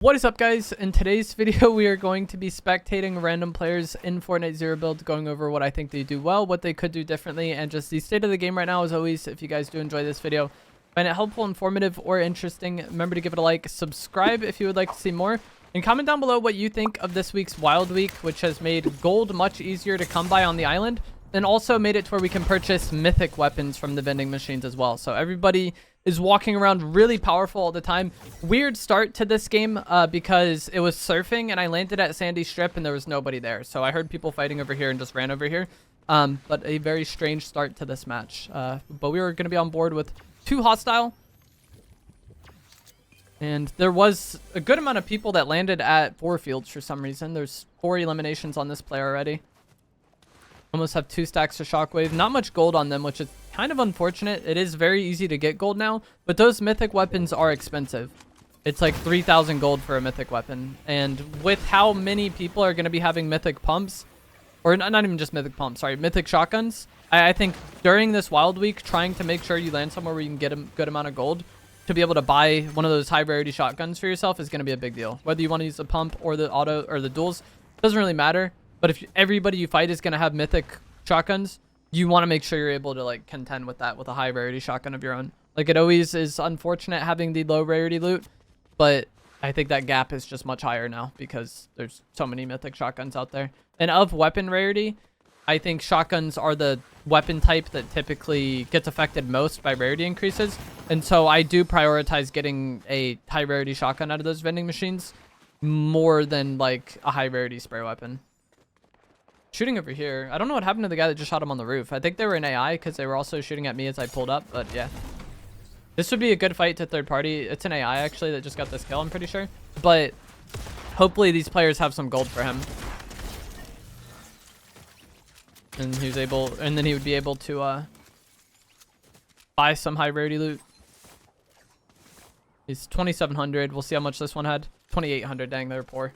What is up, guys? In today's video, we are going to be spectating random players in Fortnite Zero Build, going over what I think they do well, what they could do differently, and just the state of the game right now. As always, if you guys do enjoy this video, find it helpful, informative, or interesting, remember to give it a like, subscribe if you would like to see more, and comment down below what you think of this week's Wild Week, which has made gold much easier to come by on the island, and also made it to where we can purchase mythic weapons from the vending machines as well. So everybody is walking around really powerful all the time. Weird start to this game because it was surfing and I landed at Sandy Strip and there was nobody there. So I heard people fighting over here and just ran over here. But a very strange start to this match. But we were going to be on board with 2 hostile. And there was a good amount of people that landed at 4 fields for some reason. There's 4 eliminations on this player already. Almost have 2 stacks of shockwave. Not much gold on them, which is kind of unfortunate. It is very easy to get gold now, but those mythic weapons are expensive. It's like 3,000 gold for a mythic weapon. And with how many people are going to be having mythic pumps, or not even just mythic pumps, sorry, mythic shotguns, I think during this Wild Week, trying to make sure you land somewhere where you can get a good amount of gold to be able to buy one of those high rarity shotguns for yourself is going to be a big deal. Whether you want to use the pump or the auto or the duels, doesn't really matter. But if everybody you fight is going to have mythic shotguns, you want to make sure you're able to like contend with that with a high rarity shotgun of your own. Like, it always is unfortunate having the low rarity loot, but I think that gap is just much higher now because there's so many mythic shotguns out there. And of weapon rarity, I think shotguns are the weapon type that typically gets affected most by rarity increases. And so I do prioritize getting a high rarity shotgun out of those vending machines more than like a high rarity spray weapon. Shooting over here. I don't know what happened to the guy that just shot him on the roof. I think they were in AI because they were also shooting at me as I pulled up, but yeah. This would be a good fight to third party. It's an AI actually that just got this kill, I'm pretty sure. But hopefully these players have some gold for him. And he was able, and then he would be able to buy some high rarity loot. He's 2,700. We'll see how much this one had. 2,800. Dang, they were poor.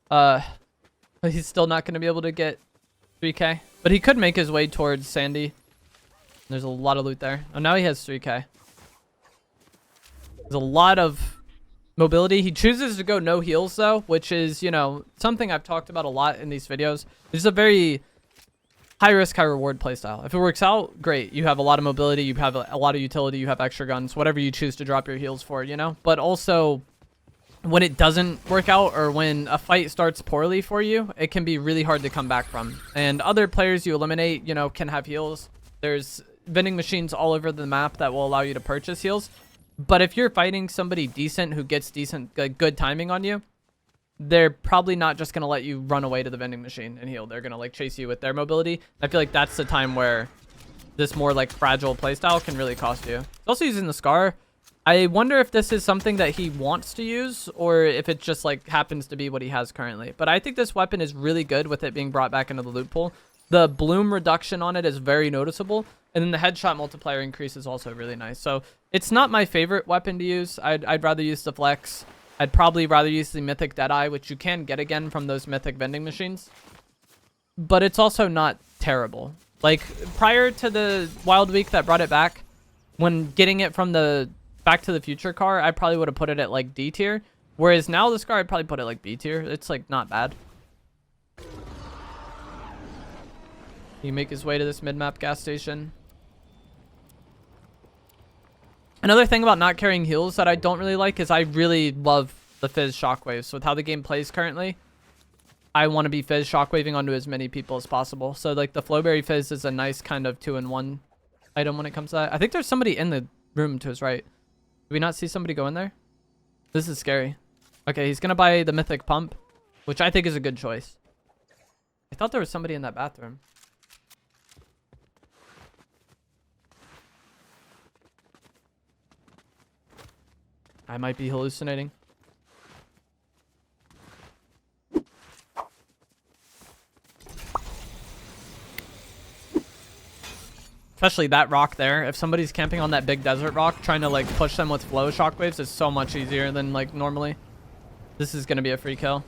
But he's still not going to be able to get 3k, but he could make his way towards Sandy. There's a lot of loot there. Oh, now he has 3k. There's a lot of mobility. He chooses to go no heals though, which is, you know, something I've talked about a lot in these videos. This is a very high risk, high reward playstyle. If it works out, great. You have a lot of mobility, you have a lot of utility, you have extra guns, whatever you choose to drop your heals for, you know. But also, when it doesn't work out or when a fight starts poorly for you, it can be really hard to come back from. And other players you eliminate, you know, can have heals. There's vending machines all over the map that will allow you to purchase heals. But if you're fighting somebody decent who gets decent, good timing on you, they're probably not just going to let you run away to the vending machine and heal. They're going to like chase you with their mobility. I feel like that's the time where this more like fragile playstyle can really cost you. It's also using the Scar. I wonder if this is something that he wants to use or if it just like happens to be what he has currently. But I think this weapon is really good with it being brought back into the loot pool. The bloom reduction on it is very noticeable. And then the headshot multiplier increase is also really nice. So it's not my favorite weapon to use. I'd rather use the flex. I'd probably rather use the mythic Deadeye, which you can get again from those mythic vending machines. But it's also not terrible. Like prior to the Wild Week that brought it back, when getting it from the Back to the Future car, I probably would have put it at like D tier. Whereas now this car, I'd probably put it like B tier. It's like not bad. He make his way to this mid-map gas station. Another thing about not carrying heals that I don't really like is I really love the Fizz shockwaves. So with how the game plays currently, I want to be Fizz shockwaving onto as many people as possible. So like the Flowberry Fizz is a nice kind of 2-in-1 item when it comes to that. I think there's somebody in the room to his right. Did we not see somebody go in there? This is scary. Okay, he's going to buy the mythic pump, which I think is a good choice. I thought there was somebody in that bathroom. I might be hallucinating. Especially that rock there. If somebody's camping on that big desert rock, trying to like push them with flow shockwaves is so much easier than like normally. This is going to be a free kill.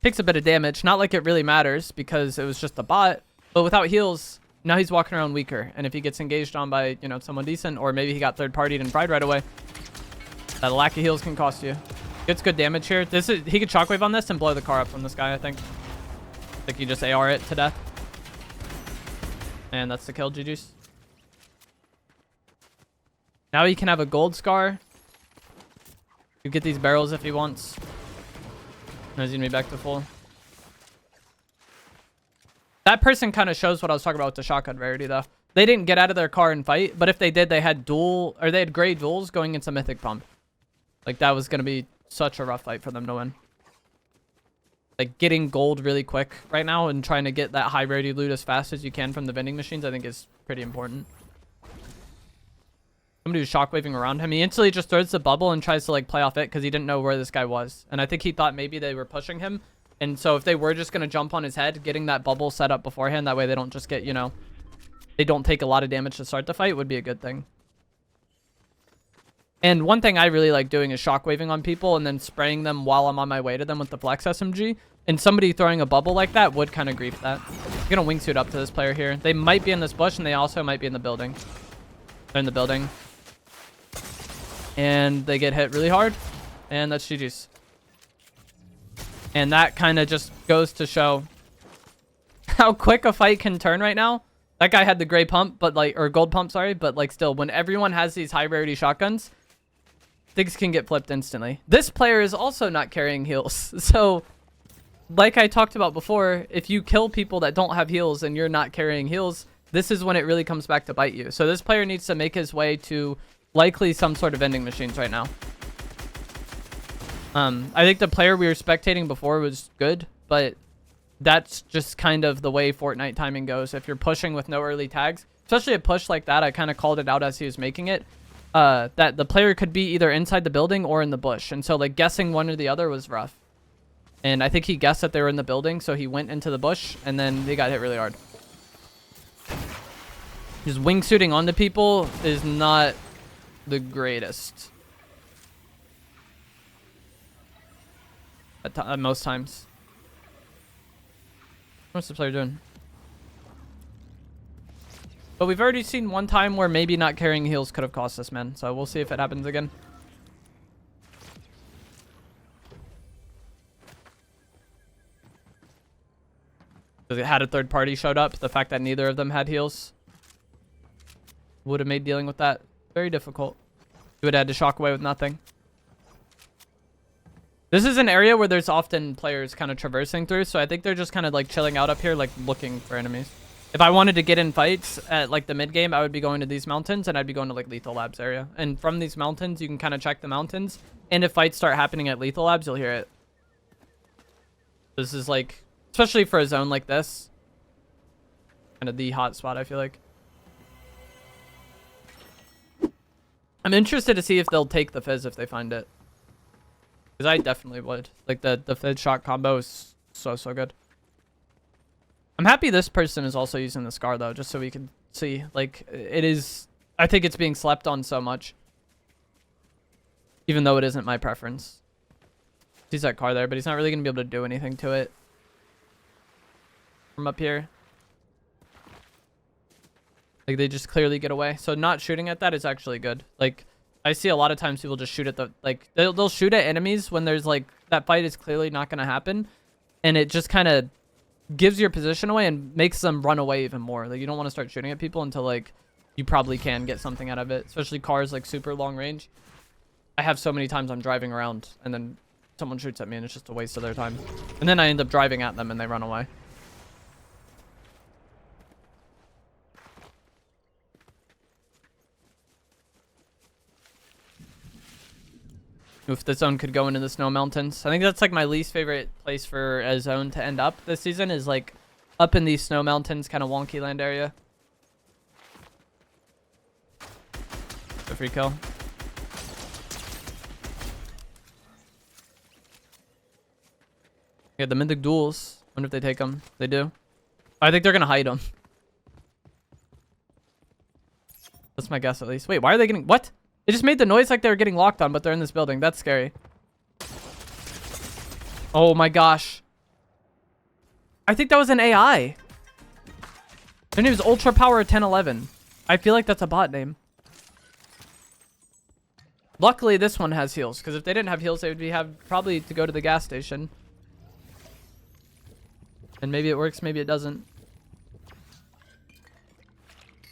Takes a bit of damage. Not like it really matters because it was just a bot. But without heals, Now he's walking around weaker. And if he gets engaged on by, you know, someone decent, or maybe he got third-partied and fried right away, that lack of heals can cost you. Gets good damage here. He could shockwave on this and blow the car up from this guy, I think. I think you just AR it to death. And that's the kill, GG's. Now he can have a gold scar. You get these barrels if he wants. Now he's gonna be back to full. That person kind of shows what I was talking about with the shotgun rarity, though. They didn't get out of their car and fight, but if they did, they had gray duels going into mythic pump. Like, that was gonna be such a rough fight for them to win. Like, getting gold really quick right now and trying to get that high rarity loot as fast as you can from the vending machines, I think is pretty important. Somebody was shockwaving around him. He instantly just throws the bubble and tries to, like, play off it because he didn't know where this guy was. And I think he thought maybe they were pushing him. And so if they were just going to jump on his head, getting that bubble set up beforehand, that way they don't just get, you know, they don't take a lot of damage to start the fight, would be a good thing. And one thing I really like doing is shockwaving on people and then spraying them while I'm on my way to them with the Flex SMG. And somebody throwing a bubble like that would kind of grief that. I'm going to wingsuit up to this player here. They might be in this bush, and they also might be in the building. They're in the building. And they get hit really hard. And that's GG's. And that kind of just goes to show how quick a fight can turn right now. That guy had the gray pump, but like, or gold pump, sorry. But like still, when everyone has these high rarity shotguns, things can get flipped instantly. This player is also not carrying heals. So like I talked about before, if you kill people that don't have heals and you're not carrying heals, this is when it really comes back to bite you. So this player needs to make his way to likely some sort of vending machines right now. I think the player we were spectating before was good, but that's just kind of the way Fortnite timing goes. If you're pushing with no early tags, especially a push like that, I kind of called it out as he was making it, that the player could be either inside the building or in the bush. And so like guessing one or the other was rough. And I think he guessed that they were in the building, so he went into the bush, and then they got hit really hard. Just wingsuiting onto people is not the greatest. At most times. What's the player doing? But we've already seen one time where maybe not carrying heals could have cost this man. So we'll see if it happens again. Because it had a third party showed up. The fact that neither of them had heals would have made dealing with that very difficult. You would have had to shock away with nothing. This is an area where there's often players kind of traversing through, so I think they're just kind of like chilling out up here, like looking for enemies. If I wanted to get in fights at like the mid game, I would be going to these mountains, and I'd be going to like Lethal Labs area. And from these mountains, you can kind of check the mountains, and if fights start happening at Lethal Labs, you'll hear it. This is like, especially for a zone like this, kind of the hot spot, I feel like. I'm interested to see if they'll take the fizz if they find it. Because I definitely would. Like, the fizz shot combo is so good. I'm happy this person is also using the scar, though, just so we can see. Like, it is... I think it's being slept on so much. Even though it isn't my preference. He's that car there, but he's not really going to be able to do anything to it. From up here. Like, they just clearly get away. So not shooting at that is actually good. Like... I see a lot of times people just shoot at the, like, they'll shoot at enemies when there's, like, that fight is clearly not going to happen. And it just kind of gives your position away and makes them run away even more. Like, you don't want to start shooting at people until, like, you probably can get something out of it. Especially cars, like, super long range. I have so many times I'm driving around and then someone shoots at me and it's just a waste of their time. And then I end up driving at them and they run away. If the zone could go into the snow mountains. I think that's like my least favorite place for a zone to end up this season is like up in these snow mountains, kind of wonky land area. A free kill. Yeah, the mythic duels. Wonder if they take them. They do. I think they're going to hide them. That's my guess at least. Wait, why are they getting... What? It just made the noise like they were getting locked on, but they're in this building. That's scary. Oh my gosh. I think that was an AI. Their name is Ultra Power 1011. I feel like that's a bot name. Luckily, this one has heals, because if they didn't have heals, they would have probably to go to the gas station. And maybe it works, maybe it doesn't.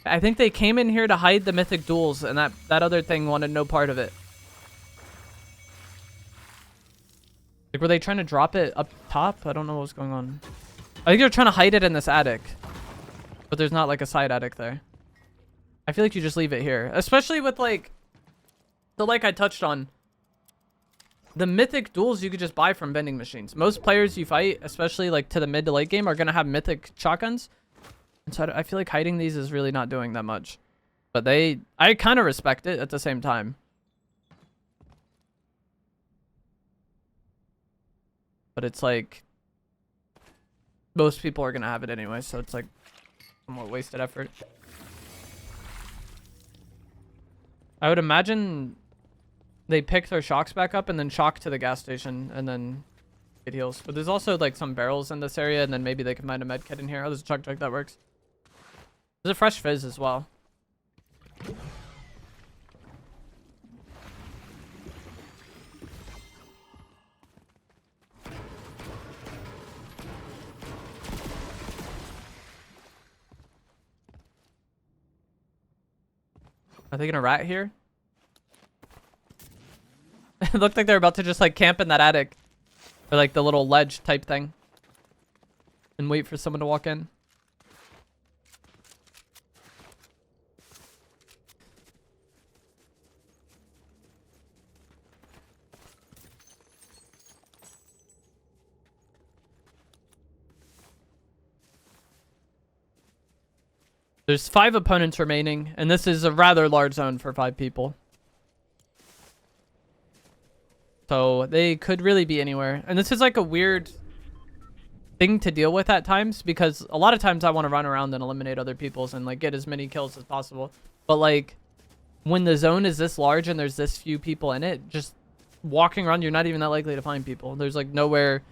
I think they came in here to hide the mythic duels, and that other thing wanted no part of it. Like, were they trying to drop it up top? I don't know what was going on. I think they're trying to hide it in this attic. But there's not, like, a side attic there. I feel like you just leave it here. Especially with, like... So, like I touched on, the mythic duels you could just buy from vending machines. Most players you fight, especially like to the mid to late game, are going to have mythic shotguns. And so I feel like hiding these is really not doing that much. But I kind of respect it at the same time. But it's like, most people are going to have it anyway. So it's like somewhat wasted effort. I would imagine they pick their shocks back up and then shock to the gas station and then get heals. But there's also like some barrels in this area, and then maybe they can find a med kit in here. Oh, there's a chug jug that works. There's a fresh fizz as well. Are they gonna rat here? It looked like they were about to just like camp in that attic. Or like the little ledge type thing. And wait for someone to walk in. There's 5 opponents remaining, and this is a rather large zone for 5 people. So they could really be anywhere. And this is like a weird thing to deal with at times, because a lot of times I want to run around and eliminate other people's and like get as many kills as possible. But like when the zone is this large and there's this few people in it, just walking around, you're not even that likely to find people. There's like nowhere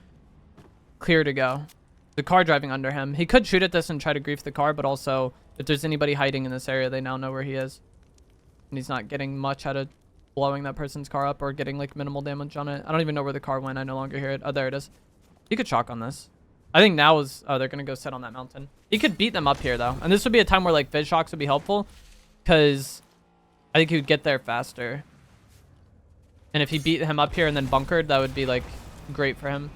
clear to go. The car driving under him. He could shoot at this and try to grief the car, but also if there's anybody hiding in this area, they now know where he is. And he's not getting much out of blowing that person's car up or getting like minimal damage on it. I don't even know where the car went. I no longer hear it. Oh, there it is. He could shock on this. I think now is... Oh, they're going to go sit on that mountain. He could beat them up here, though. And this would be a time where like fizz shocks would be helpful, because I think he would get there faster. And if he beat him up here and then bunkered, that would be like great for him.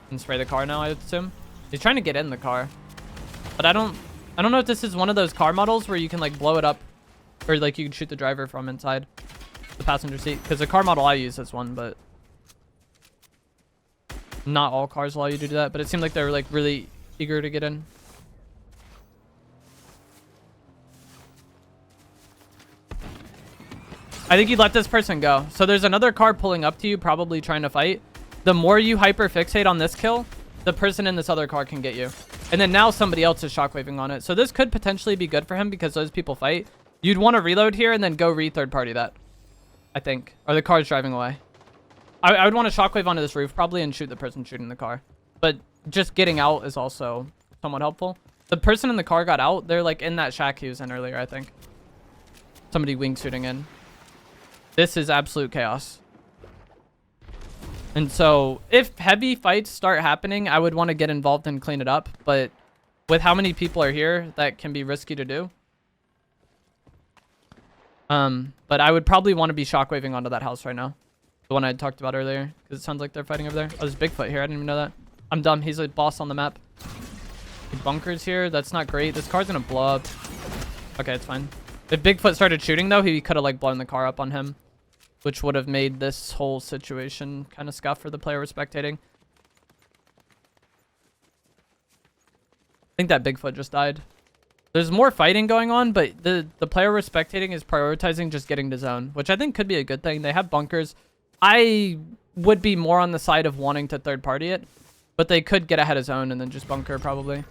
And spray the car now, I would assume. He's trying to get in the car. But I don't know if this is one of those car models where you can like blow it up, or like you can shoot the driver from inside the passenger seat. Because the car model I use is one, but not all cars allow you to do that. But it seemed like they were like really eager to get in. I think you let this person go. So there's another car pulling up to you, probably trying to fight. The more you hyper fixate on this kill, the person in this other car can get you. And then now somebody else is shockwaving on it. So this could potentially be good for him because those people fight. You'd want to reload here and then go re-third party that, I think. Or the car's driving away. I would want to shockwave onto this roof probably and shoot the person shooting the car. But just getting out is also somewhat helpful. The person in the car got out. They're like in that shack he was in earlier, I think. Somebody wingsuiting in. This is absolute chaos. And so if heavy fights start happening, I would want to get involved and clean it up. But with how many people are here, that can be risky to do. But I would probably want to be shockwaving onto that house right now. The one I talked about earlier. Because it sounds like they're fighting over there. Oh, there's Bigfoot here. I didn't even know that. I'm dumb. He's a boss on the map. The bunkers here. That's not great. This car's going to blow up. Okay, it's fine. If Bigfoot started shooting, though, he could have like blown the car up on him, which would have made this whole situation kind of scuff for the player we're spectating. I think that Bigfoot just died. There's more fighting going on, but the player we're spectating is prioritizing just getting to zone, which I think could be a good thing. They have bunkers. I would be more on the side of wanting to third party it, but they could get ahead of zone and then just bunker probably.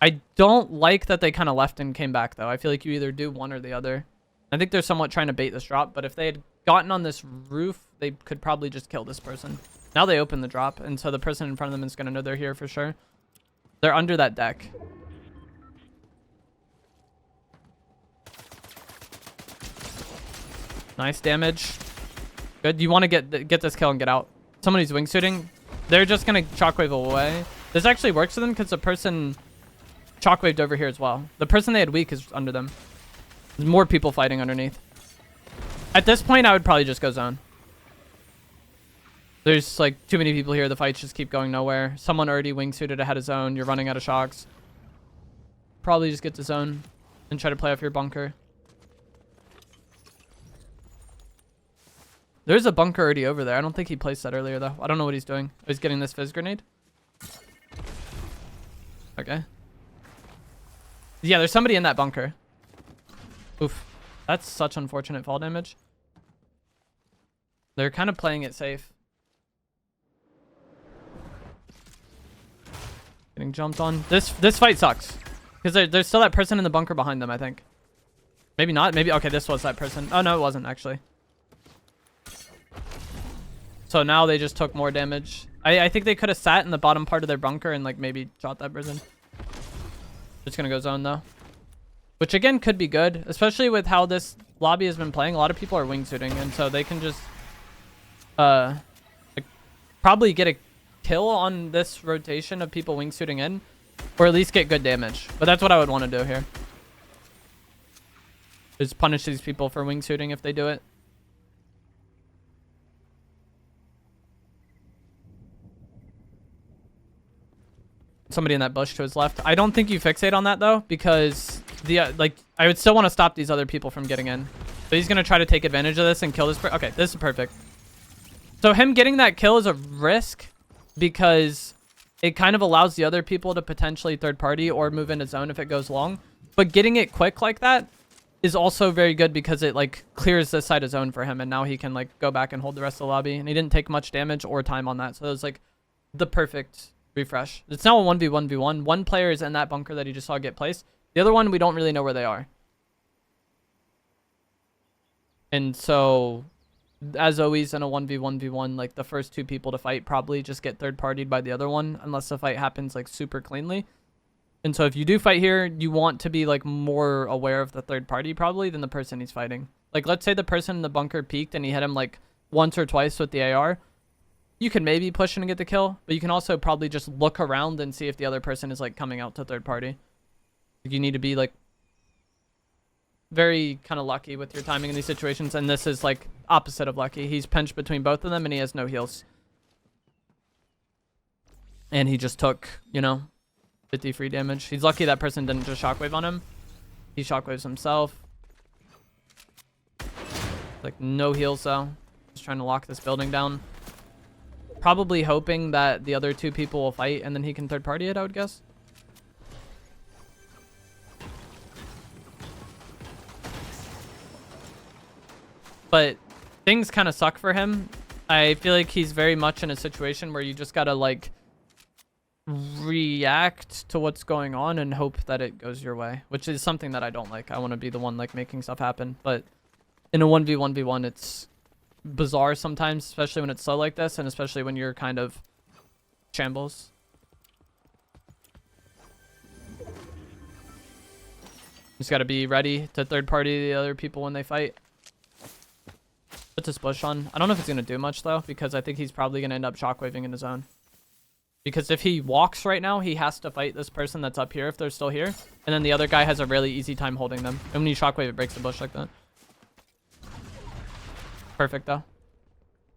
I don't like that they kind of left and came back, though. I feel like you either do one or the other. I think they're somewhat trying to bait this drop, but if they had gotten on this roof, they could probably just kill this person. Now they open the drop, and so the person in front of them is going to know they're here for sure. They're under that deck. Nice damage. Good. You want to get this kill and get out. Somebody's wingsuiting. They're just going to shockwave away. This actually works for them because the person shockwaved over here as well. The person they had weak is under them. There's more people fighting underneath. At this point, I would probably just go zone. There's like too many people here. The fights just keep going nowhere. Someone already wingsuited ahead of zone. You're running out of shocks. Probably just get to zone and try to play off your bunker. There's a bunker already over there. I don't think he placed that earlier, though. I don't know what he's doing. Oh, he's getting this fizz grenade. Okay. Yeah, there's somebody in that bunker. Oof. That's such unfortunate fall damage. They're kind of playing it safe. Getting jumped on. This fight sucks. Because there's still that person in the bunker behind them, I think. Maybe not. Maybe. Okay, this was that person. Oh, no, it wasn't, actually. So now they just took more damage. I think they could have sat in the bottom part of their bunker and like maybe shot that person. Just gonna go zone though. Which again could be good, especially with how this lobby has been playing. A lot of people are wingsuiting and so they can just like probably get a kill on this rotation of people wingsuiting in. Or at least get good damage. But that's what I would want to do here. Is punish these people for wingsuiting if they do it. Somebody in that bush to his left. I don't think you fixate on that though, because the like I would still want to stop these other people from getting in. So he's gonna try to take advantage of this and kill this. Okay, this is perfect. So him getting that kill is a risk because it kind of allows the other people to potentially third party or move into zone if it goes long. But getting it quick like that is also very good because it like clears this side of zone for him, and now he can like go back and hold the rest of the lobby. And he didn't take much damage or time on that, so it was like the perfect refresh. It's now a 1v1v1. One player is in that bunker that he just saw get placed. The other one, we don't really know where they are. And so, as always in a 1v1v1, like the first two people to fight probably just get third partied by the other one, unless the fight happens like super cleanly. And so if you do fight here, you want to be like more aware of the third party probably than the person he's fighting. Like let's say the person in the bunker peeked and he hit him like once or twice with the AR. You can maybe push in and get the kill, but you can also probably just look around and see if the other person is like coming out to third party. You need to be like very kind of lucky with your timing in these situations, and this is like opposite of lucky. He's pinched between both of them and he has no heals. And he just took, you know, 50 free damage. He's lucky that person didn't just shockwave on him. He shockwaves himself. Like no heals though. Just trying to lock this building down. Probably hoping that the other two people will fight and then he can third party it, I would guess. But things kind of suck for him. I feel like he's very much in a situation where you just gotta like react to what's going on and hope that it goes your way, which is something that I don't like. I want to be the one like making stuff happen, but in a 1v1v1 it's bizarre sometimes, especially when it's slow like this, and especially when you're kind of shambles. Just got to be ready to third party the other people when they fight. Put this bush on. I don't know if it's going to do much though, because I think he's probably going to end up shockwaving in his zone. Because if he walks right now, he has to fight this person that's up here if they're still here. And then the other guy has a really easy time holding them. And when you shockwave, it breaks the bush like that. Perfect though.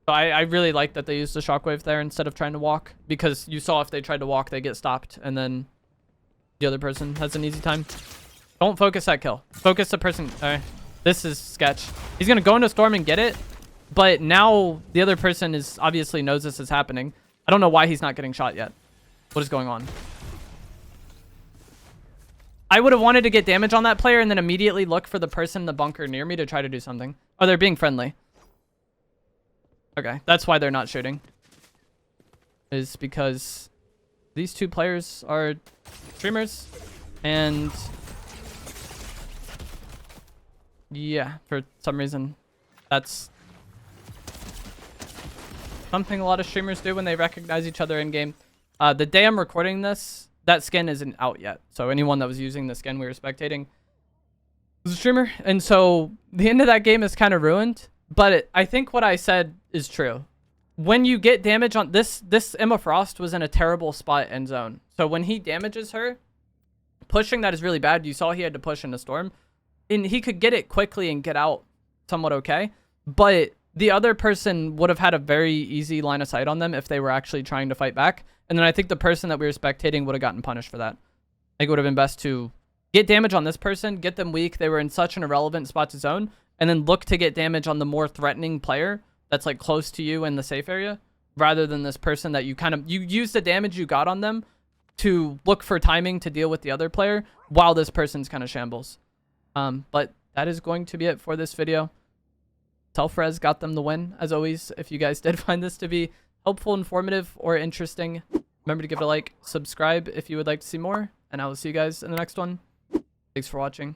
So I really like that they used the shockwave there instead of trying to walk, because you saw if they tried to walk they get stopped and then the other person has an easy time. Don't focus that kill. Focus the person. This is sketch. He's gonna go into storm and get it, but now the other person is obviously knows this is happening. I don't know why he's not getting shot yet. What is going on? I would have wanted to get damage on that player and then immediately look for the person in the bunker near me to try to do something. Oh, they're being friendly. Okay, that's why they're not shooting. Is because these two players are streamers. And yeah, for some reason, that's something a lot of streamers do when they recognize each other in game. The day I'm recording this, that skin isn't out yet. So anyone that was using the skin we were spectating was a streamer. And so the end of that game is kind of ruined. But I think what I said is true. When you get damage on this Emma Frost was in a terrible spot end zone. So when he damages her, pushing that is really bad. You saw he had to push in the storm. And he could get it quickly and get out somewhat okay. But the other person would have had a very easy line of sight on them if they were actually trying to fight back. And then I think the person that we were spectating would have gotten punished for that. I think it would have been best to get damage on this person, get them weak. They were in such an irrelevant spot to zone. And then look to get damage on the more threatening player that's like close to you in the safe area. Rather than this person that you use the damage you got on them to look for timing to deal with the other player while this person's kind of shambles. But that is going to be it for this video. Telfrez got them the win, as always. If you guys did find this to be helpful, informative, or interesting, remember to give it a like, subscribe if you would like to see more, and I will see you guys in the next one. Thanks for watching.